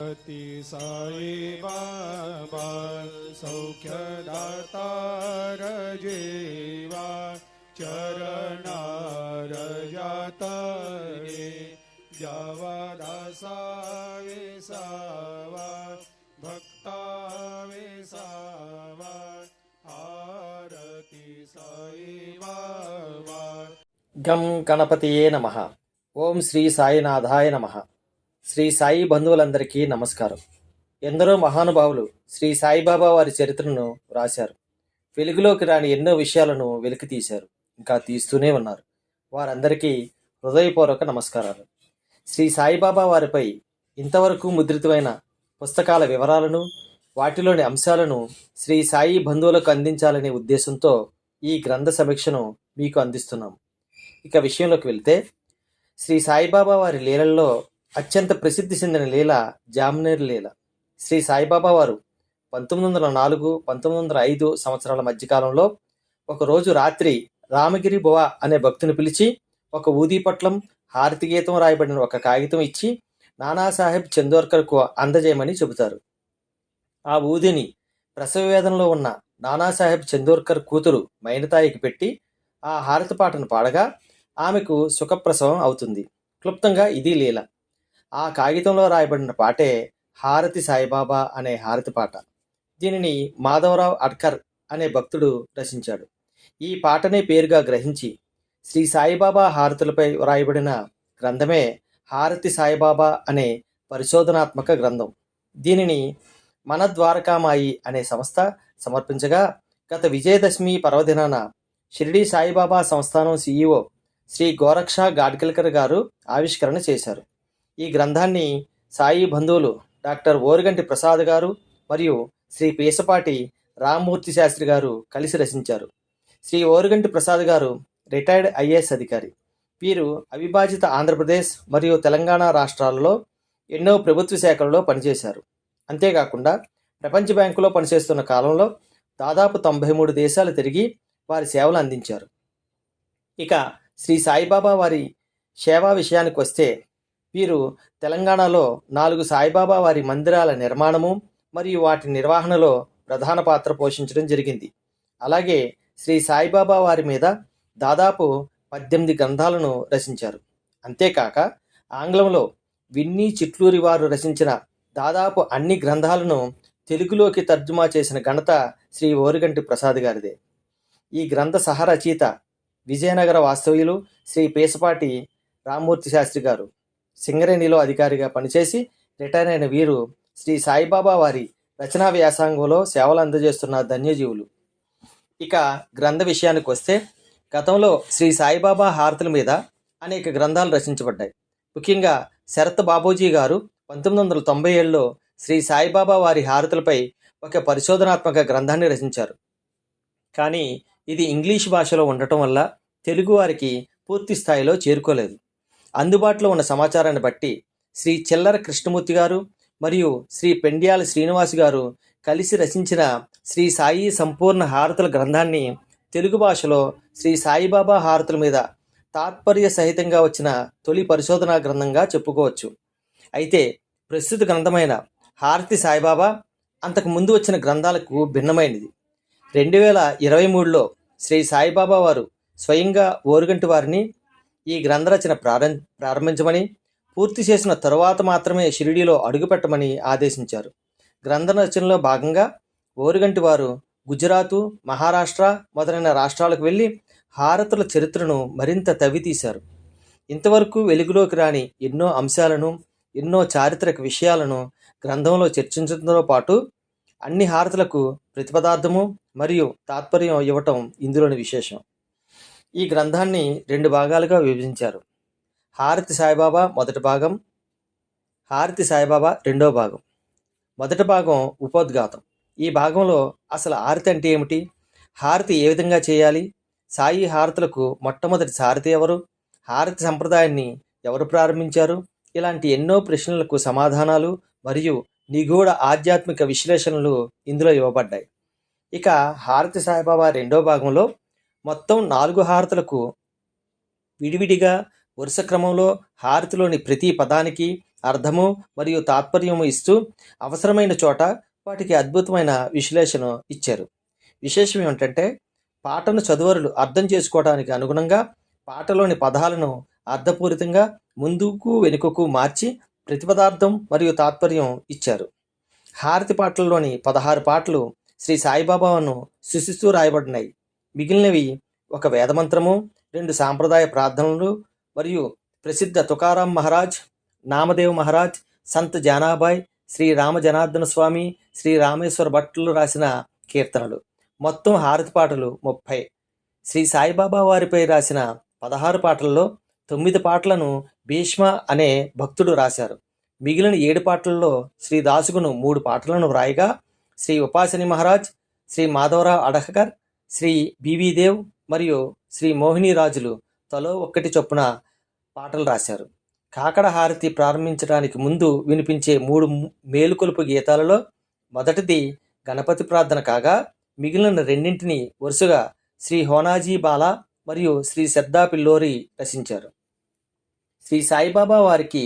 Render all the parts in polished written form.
अति साई बाबा सौख्यदातार जेवा चरणार जातरे जावा दासा वेसावा भक्ता वेसावा आरती साई बाबा. గం గణపతియే నమః. ఓం శ్రీ సాయినాథాయ నమః. శ్రీ సాయి బంధువులందరికీ నమస్కారం. ఎందరో మహానుభావులు శ్రీ సాయిబాబా వారి చరిత్రను రాశారు. వెలుగులోకి రాని ఎన్నో విషయాలను వెలికి తీశారు, ఇంకా తీస్తూనే ఉన్నారు. వారందరికీ హృదయపూర్వక నమస్కారాలు. శ్రీ సాయిబాబా వారిపై ఇంతవరకు ముద్రితమైన పుస్తకాల వివరాలను, వాటిలోని అంశాలను శ్రీ సాయి బంధువులకు అందించాలనే ఉద్దేశంతో ఈ గ్రంథ సమీక్షను మీకు అందిస్తున్నాం. ఇక విషయంలోకి వెళ్తే, శ్రీ సాయిబాబా వారి లీలల్లో అత్యంత ప్రసిద్ధి చెందిన లీల జామ్నేర్ లీల. శ్రీ సాయిబాబా వారు 1904-1905 సంవత్సరాల మధ్యకాలంలో ఒకరోజు రాత్రి రామగిరి బువ అనే భక్తుని పిలిచి ఒక ఊదీ పట్లం, హారతి గీతం రాయబడిన ఒక కాగితం ఇచ్చి నానాసాహెబ్ చందోర్కర్కు అందజేయమని చెబుతారు. ఆ ఊదిని ప్రసవ వేదనలో ఉన్న నానాసాహెబ్ చందోర్కర్ కూతురు మైనతాయికి పెట్టి ఆ హారతి పాటను పాడగా ఆమెకు సుఖప్రసవం అవుతుంది. క్లుప్తంగా ఇది లీల. ఆ కాగితంలో రాయబడిన పాటే హారతి సాయిబాబా అనే హారతి పాట. దీనిని మాధవరావు అడ్కర్ అనే భక్తుడు రచించాడు. ఈ పాటనే పేరుగా గ్రహించి శ్రీ సాయిబాబా హారతులపై వ్రాయబడిన గ్రంథమే హారతి సాయిబాబా అనే పరిశోధనాత్మక గ్రంథం. దీనిని మన ద్వారకామాయి అనే సంస్థ సమర్పించగా గత విజయదశమి పర్వదినాన షిరిడి సాయిబాబా సంస్థానం CEO శ్రీ గోరక్ష గాడ్గిల్కర్ గారు ఆవిష్కరణ చేశారు. ఈ గ్రంథాన్ని సాయి బంధువులు డాక్టర్ ఓరుగంటి ప్రసాద్ గారు మరియు శ్రీ పేసపాటి రామ్మూర్తి శాస్త్రి గారు కలిసి రచించారు. శ్రీ ఓరుగంటి ప్రసాద్ గారు రిటైర్డ్ IAS అధికారి. వీరు అవిభాజిత ఆంధ్రప్రదేశ్ మరియు తెలంగాణ రాష్ట్రాలలో ఎన్నో ప్రభుత్వ శాఖలలో పనిచేశారు. అంతేకాకుండా ప్రపంచ బ్యాంకులో పనిచేస్తున్న కాలంలో దాదాపు 93 దేశాలు తిరిగి వారి సేవలు అందించారు. ఇక శ్రీ సాయిబాబా వారి సేవా విషయానికి వస్తే, వీరు తెలంగాణలో 4 సాయిబాబా వారి మందిరాల నిర్మాణము మరియు వాటి నిర్వహణలో ప్రధాన పాత్ర పోషించడం జరిగింది. అలాగే శ్రీ సాయిబాబా వారి మీద దాదాపు 18 గ్రంథాలను రచించారు. అంతేకాక ఆంగ్లంలో విన్నీ చిట్లూరి వారు రచించిన దాదాపు అన్ని గ్రంథాలను తెలుగులోకి తర్జుమా చేసిన ఘనత శ్రీ ఓరుగంటి ప్రసాద్ గారిదే. ఈ గ్రంథ సహరచయిత విజయనగర వాస్తవ్యులు శ్రీ పేసపాటి రామ్మూర్తి శాస్త్రి గారు. సింగరేణిలో అధికారిగా పనిచేసి రిటైర్ అయిన వీరు శ్రీ సాయిబాబా వారి రచనా వ్యాసంగంలో సేవలు అందజేస్తున్న ధన్యజీవులు. ఇక గ్రంథ విషయానికి వస్తే, గతంలో శ్రీ సాయిబాబా హారతుల మీద అనేక గ్రంథాలు రచించబడ్డాయి. ముఖ్యంగా శరత్ బాబూజీ గారు 1997లో శ్రీ సాయిబాబా వారి హారతులపై ఒక పరిశోధనాత్మక గ్రంథాన్ని రచించారు. కానీ ఇది ఇంగ్లీష్ భాషలో ఉండటం వల్ల తెలుగు వారికి పూర్తి స్థాయిలో చేరుకోలేదు. అందుబాటులో ఉన్న సమాచారాన్ని బట్టి శ్రీ చిల్లర కృష్ణమూర్తి గారు మరియు శ్రీ పెండ్యాల శ్రీనివాస్ గారు కలిసి రచించిన శ్రీ సాయి సంపూర్ణ హారతుల గ్రంథాన్ని తెలుగు భాషలో శ్రీ సాయిబాబా హారతుల మీద తాత్పర్య సహితంగా వచ్చిన తొలి పరిశోధనా గ్రంథంగా చెప్పుకోవచ్చు. అయితే ప్రస్తుత గ్రంథమైన హారతి సాయిబాబా అంతకు ముందు వచ్చిన గ్రంథాలకు భిన్నమైనది. 2023లో శ్రీ సాయిబాబా వారు స్వయంగా ఓరుగంటి వారిని ఈ గ్రంథ రచన ప్రారంభించమని, పూర్తి చేసిన తరువాత మాత్రమే షిరిడీలో అడుగుపెట్టమని ఆదేశించారు. గ్రంథ రచనలో భాగంగా ఓరుగంటి వారు గుజరాతు, మహారాష్ట్ర మొదలైన రాష్ట్రాలకు వెళ్ళి హారతుల చరిత్రను మరింత తవ్వితీశారు. ఇంతవరకు వెలుగులోకి రాని ఎన్నో అంశాలను, ఎన్నో చారిత్రక విషయాలను గ్రంథంలో చర్చించడంతో పాటు అన్ని హారతులకు ప్రతిపదార్థము మరియు తాత్పర్యం ఇవ్వటం ఇందులోని విశేషం. ఈ గ్రంథాన్ని 2 భాగాలుగా విభజించారు. హారతి సాయిబాబా మొదటి భాగం, హారతి సాయిబాబా రెండో భాగం. మొదటి భాగం ఉపోద్ఘాతం. ఈ భాగంలో అసలు హారతి అంటే ఏమిటి, హారతి ఏ విధంగా చేయాలి, సాయి హారతులకు మొట్టమొదటి సారథి ఎవరు, హారతి సంప్రదాయాన్ని ఎవరు ప్రారంభించారు, ఇలాంటి ఎన్నో ప్రశ్నలకు సమాధానాలు మరియు నిగూఢ ఆధ్యాత్మిక విశ్లేషణలు ఇందులో ఇవ్వబడ్డాయి. ఇక హారతి సాయిబాబా రెండో భాగంలో మొత్తం 4 హారతులకు విడివిడిగా వరుస క్రమంలో హారతిలోని ప్రతి పదానికి అర్థము మరియు తాత్పర్యము ఇస్తూ అవసరమైన చోట వాటికి అద్భుతమైన విశ్లేషణ ఇచ్చారు. విశేషం ఏమిటంటే పాటను చదువరులు అర్థం చేసుకోవడానికి అనుగుణంగా పాటలోని పదాలను అర్థపూరితంగా ముందుకు వెనుకకు మార్చి ప్రతిపదార్థం మరియు తాత్పర్యం ఇచ్చారు. హారతి పాటల్లోని 16 పాటలు శ్రీ సాయిబాబాను సూచిస్తూ రాయబడినాయి. మిగిలినవి ఒక వేదమంత్రము, 2 సాంప్రదాయ ప్రార్థనలు మరియు ప్రసిద్ధ తుకారాం మహారాజ్, నామదేవ్ మహారాజ్, సంత్ జానాబాయ్, శ్రీ రామ జనార్దన స్వామి, శ్రీ రామేశ్వర భట్లు రాసిన కీర్తనలు. మొత్తం హారతి పాటలు 30. శ్రీ సాయిబాబా వారిపై రాసిన 16 పాటల్లో 9 పాటలను భీష్మ అనే భక్తుడు రాశారు. మిగిలిన 7 పాటల్లో శ్రీ దాసుగును 3 పాటలను వ్రాయగా శ్రీ ఉపాసని మహారాజ్, శ్రీ మాధవరావు అడహకర్, శ్రీ బివి దేవ్ మరియు శ్రీ మోహిని రాజులు తలో ఒక్కటి చొప్పున పాటలు రాశారు. కాకడ హారతి ప్రారంభించడానికి ముందు వినిపించే 3 మేలుకొలుపు గీతాలలో మొదటిది గణపతి ప్రార్థన కాగా మిగిలిన రెండింటిని వరుసగా శ్రీ హోనాజీ బాలా మరియు శ్రీ శ్రద్ధా పిల్లోరి రచించారు. శ్రీ సాయిబాబా వారికి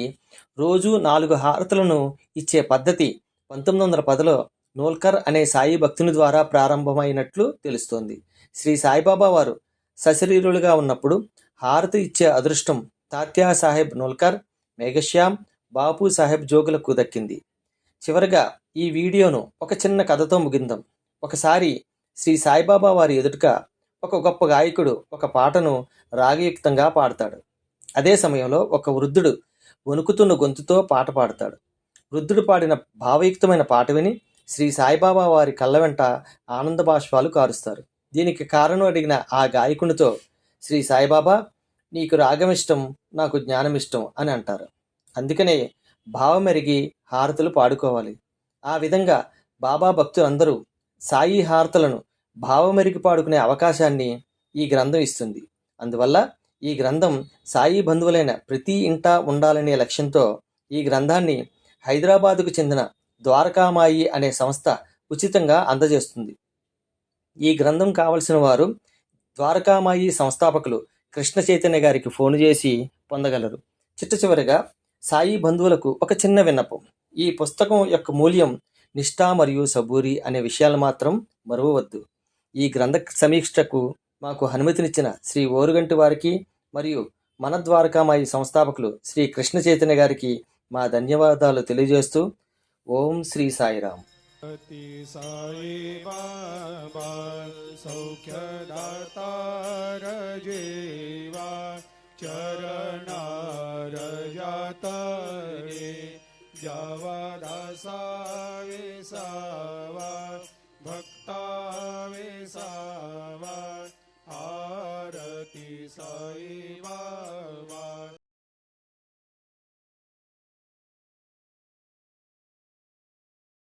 రోజు 4 హారతులను ఇచ్చే పద్ధతి 1910లో నోల్కర్ అనే సాయి భక్తుని ద్వారా ప్రారంభమైనట్లు తెలుస్తోంది. శ్రీ సాయిబాబా వారు సశరీరులుగా ఉన్నప్పుడు హారతి ఇచ్చే అదృష్టం తాత్యా సాహెబ్ నోల్కర్, మేఘశ్యామ్, బాపు సాహెబ్ జోగులకు దక్కింది. చివరగా ఈ వీడియోను ఒక చిన్న కథతో ముగిందాం. ఒకసారి శ్రీ సాయిబాబా వారి ఎదుట ఒక గొప్ప గాయకుడు ఒక పాటను రాగయుక్తంగా పాడతాడు. అదే సమయంలో ఒక వృద్ధుడు వణుకుతున్న గొంతుతో పాట పాడతాడు. వృద్ధుడు పాడిన భావయుక్తమైన పాట విని శ్రీ సాయిబాబా వారి కళ్ళ వెంట ఆనంద బాష్పాలు కారుస్తారు. దీనికి కారణం అడిగిన ఆ గాయకునితో శ్రీ సాయిబాబా, నీకు రాగమిష్టం, నాకు జ్ఞానమిష్టం అని అంటారు. అందుకనే భావమెరిగి హారతులు పాడుకోవాలి. ఆ విధంగా బాబా భక్తులందరూ సాయి హారతులను భావమెరిగి పాడుకునే అవకాశాన్ని ఈ గ్రంథం ఇస్తుంది. అందువల్ల ఈ గ్రంథం సాయి బంధువులైన ప్రతి ఇంటా ఉండాలనే లక్ష్యంతో ఈ గ్రంథాన్ని హైదరాబాదుకు చెందిన ద్వారకామాయి అనే సంస్థ ఉచితంగా అందజేస్తుంది. ఈ గ్రంథం కావలసిన వారు ద్వారకామాయి సంస్థాపకులు కృష్ణ చైతన్య గారికి ఫోన్ చేసి పొందగలరు. చిట్టచివరిగా సాయి బంధువులకు ఒక చిన్న విన్నపం. ఈ పుస్తకం యొక్క మూల్యం, నిష్ఠ మరియు సబూరి అనే విషయాలు మాత్రం మరువవద్దు. ఈ గ్రంథ సమీక్షకు మాకు అనుమతినిచ్చిన శ్రీ ఓరుగంటి వారికి మరియు మన ద్వారకామాయి సంస్థాపకులు శ్రీ కృష్ణ చైతన్య గారికి మా ధన్యవాదాలు తెలియజేస్తూ ఓం శ్రీ సాయిరామ్. साई बाबा सौख्यदातार जेवा चरणार जातरे जावा दासा वेसावा भक्ता वेसावा आरती साई बाबा.